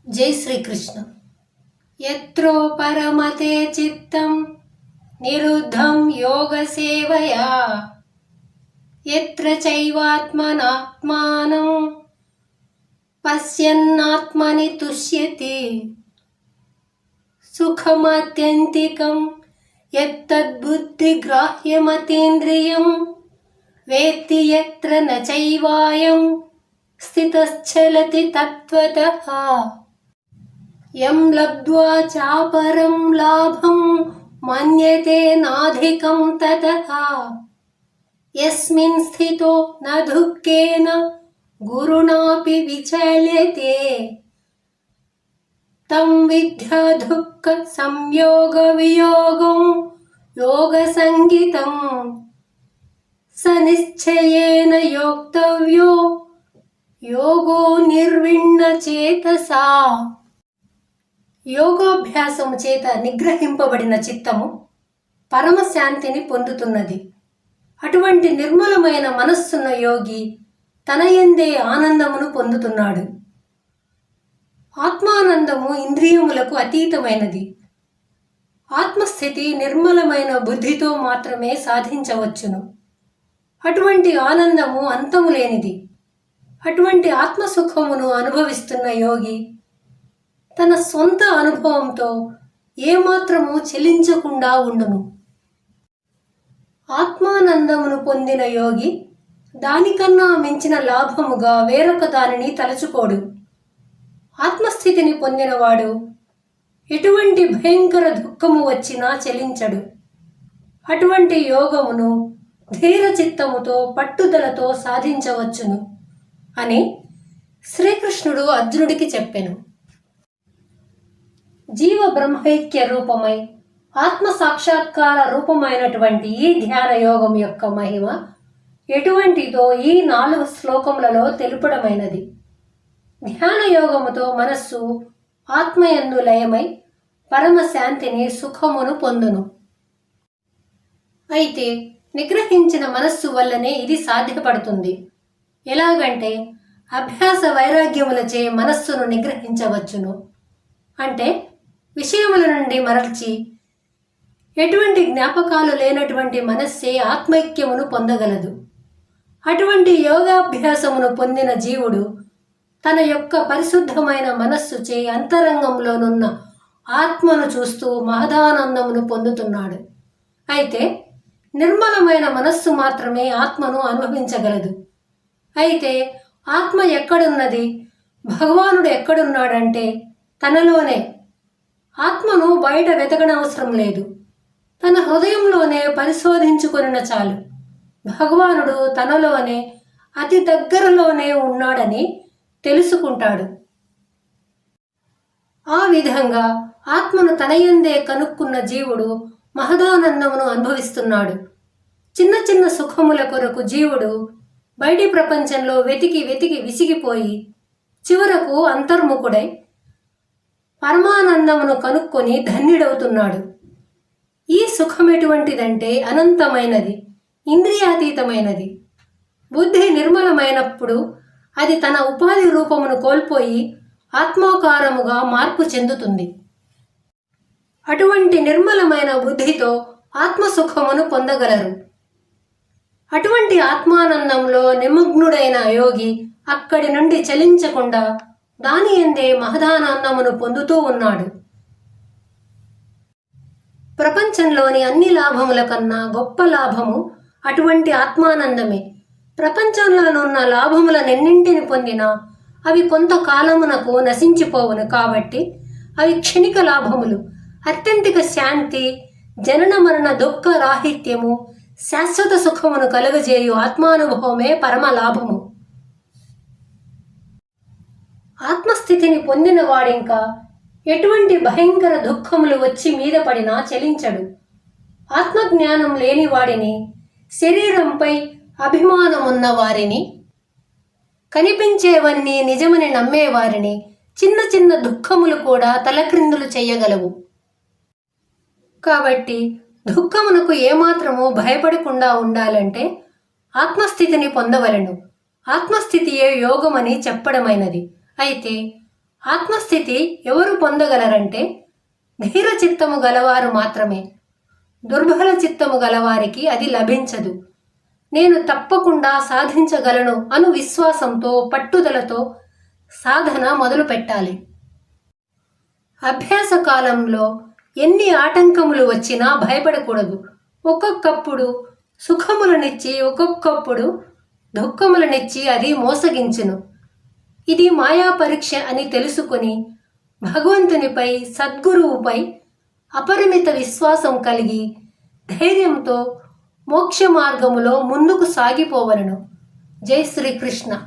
जय श्री कृष्ण। यत्रो परमते चित्तं निरुद्धं योग सेवया यत्र चैवात्मनात्मानं पश्यन्नात्मनि तुष्यति सुखमात्यन्तिकं यत्तद्बुद्धिग्राह्यमतीन्द्रियं वेत्ति यत्र न चैवायं स्थितश्चलति तत्त्वतः यं लब्ध्वा चापरं लाभं मन्यते नाधिकं ततः यस्मिन् स्थितो न दुःखेन गुरुणापि विचल्यते तं विद्या दुःख संयोग वियोगं योगसंगितं स निश्चयेन योक्तव्यो योगो निर्विण्ण చేతసా। యోగాభ్యాసము చేత నిగ్రహింపబడిన చిత్తము పరమశాంతిని పొందుతున్నది. అటువంటి నిర్మలమైన మనస్సున్న యోగి తన యందే ఆనందమును పొందుతున్నాడు. ఆత్మానందము ఇంద్రియములకు అతీతమైనది. ఆత్మస్థితి నిర్మలమైన బుద్ధితో మాత్రమే సాధించవచ్చును. అటువంటి ఆనందము అంతము లేనిది. అటువంటి ఆత్మసుఖమును అనుభవిస్తున్న యోగి తన సొంత అనుభవంతో ఏమాత్రము చెలించకుండా ఉండును. ఆత్మానందమును పొందిన యోగి దానికన్నా మించిన లాభముగా వేరొక దానిని తలచుకోడు. ఆత్మస్థితిని పొందినవాడు ఎటువంటి భయంకర దుఃఖము వచ్చినా చెలించడు. అటువంటి యోగమును ధీరచిత్తముతో పట్టుదలతో సాధించవచ్చును అని శ్రీకృష్ణుడు అర్జునుడికి చెప్పెను. జీవ బ్రహ్మైక్య రూపమై ఆత్మ సాక్షాత్కార రూపమైనటువంటి ఈ ధ్యాన యోగం యొక్క మహిమ ఎటువంటిదో ఈ 4 శ్లోకములలో తెలుపడమైనది. ధ్యాన యోగముతో మనస్సు ఆత్మయందు లయమై పరమశాంతిని సుఖమును పొందును. అయితే నిగ్రహించిన మనస్సు వల్లనే ఇది సాధ్యపడుతుంది. ఎలాగంటే అభ్యాస వైరాగ్యములచే మనస్సును నిగ్రహించవచ్చును. అంటే విషయముల నుండి మరల్చి ఎటువంటి జ్ఞాపకాలు లేనటువంటి మనస్సే ఆత్మైక్యమును పొందగలదు. అటువంటి యోగాభ్యాసమును పొందిన జీవుడు తన యొక్క పరిశుద్ధమైన మనస్సుచే అంతరంగంలోనున్న ఆత్మను చూస్తూ మహదానందమును పొందుతున్నాడు. అయితే నిర్మలమైన మనస్సు మాత్రమే ఆత్మను అనుభవించగలదు. అయితే ఆత్మ ఎక్కడున్నది, భగవానుడు ఎక్కడున్నాడంటే తనలోనే. ఆత్మను బయట వెతకనవసరం లేదు. తన హృదయంలోనే పరిశోధించుకొనిన చాలు. భగవానుడు తనలోనే అతి దగ్గరలోనే ఉన్నాడని తెలుసుకుంటాడు. ఆ విధంగా ఆత్మను తనయందే కనుక్కున్న జీవుడు మహదానందమును అనుభవిస్తున్నాడు. చిన్న చిన్న సుఖముల కొరకు జీవుడు బయటి ప్రపంచంలో వెతికి వెతికి విసిగిపోయి చివరకు అంతర్ముఖుడై పరమానందమును కనుక్కొని ధన్యుడవుతున్నాడు. ఈ సుఖం ఎటువంటిదంటే అనంతమైనది, ఇంద్రియాతీతమైనది. బుద్ధి నిర్మలమైనప్పుడు అది తన ఉపాధి రూపమును కోల్పోయి ఆత్మాకారముగా మార్పు చెందుతుంది. అటువంటి నిర్మలమైన బుద్ధితో ఆత్మసుఖమును పొందగలరు. అటువంటి ఆత్మానందంలో నిమగ్నుడైన యోగి అక్కడి నుండి చలించకుండా దాని యందే మహదానందమును పొందుతూ ఉన్నాడు. ప్రపంచంలోని అన్ని లాభముల కన్నా గొప్ప లాభము అటువంటి ఆత్మానందమే. ప్రపంచంలోనున్న లాభములనెన్నింటిని పొందినా అవి కొంతకాలమునకు నశించిపోవును. కాబట్టి అవి క్షణిక లాభములు. అత్యంతిక శాంతి, జనన మరణ దుఃఖ రాహిత్యము, శాశ్వత సుఖమును కలుగజేయు ఆత్మానుభవమే పరమ లాభము. ఆత్మస్థితిని పొందిన వాడింకా ఎటువంటి భయంకర దుఃఖములు వచ్చి మీద పడినా చలించడు. ఆత్మజ్ఞానం లేని వాడిని, శరీరంపై అభిమానమున్న వారిని, కనిపించేవన్నీ నిజమని నమ్మేవారిని చిన్న చిన్న దుఃఖములు కూడా తలక్రిందులు చెయ్యగలవు. కాబట్టి దుఃఖమునకు ఏమాత్రము భయపడకుండా ఉండాలంటే ఆత్మస్థితిని పొందవలెను. ఆత్మస్థితియే యోగమని చెప్పడమైనది. అయితే ఆత్మస్థితి ఎవరు పొందగలరంటే ధీర చిత్తము గలవారు మాత్రమే. దుర్బల చిత్తము గలవారికి అది లభించదు. నేను తప్పకుండా సాధించగలను అను విశ్వాసంతో, పట్టుదలతో సాధన మొదలు పెట్టాలి. అభ్యాస కాలంలో ఎన్ని ఆటంకములు వచ్చినా భయపడకూడదు. ఒక్కొక్కప్పుడు సుఖములనిచ్చి, ఒక్కొక్కప్పుడు దుఃఖములనిచ్చి అది మోసగించును. ఇది మాయా పరీక్ష అని తెలుసుకొని భగవంతునిపై, సద్గురువుపై అపరిమిత విశ్వాసం కలిగి ధైర్యంతో మోక్ష మార్గములో ముందుకు సాగిపోవలను. జై శ్రీకృష్ణ.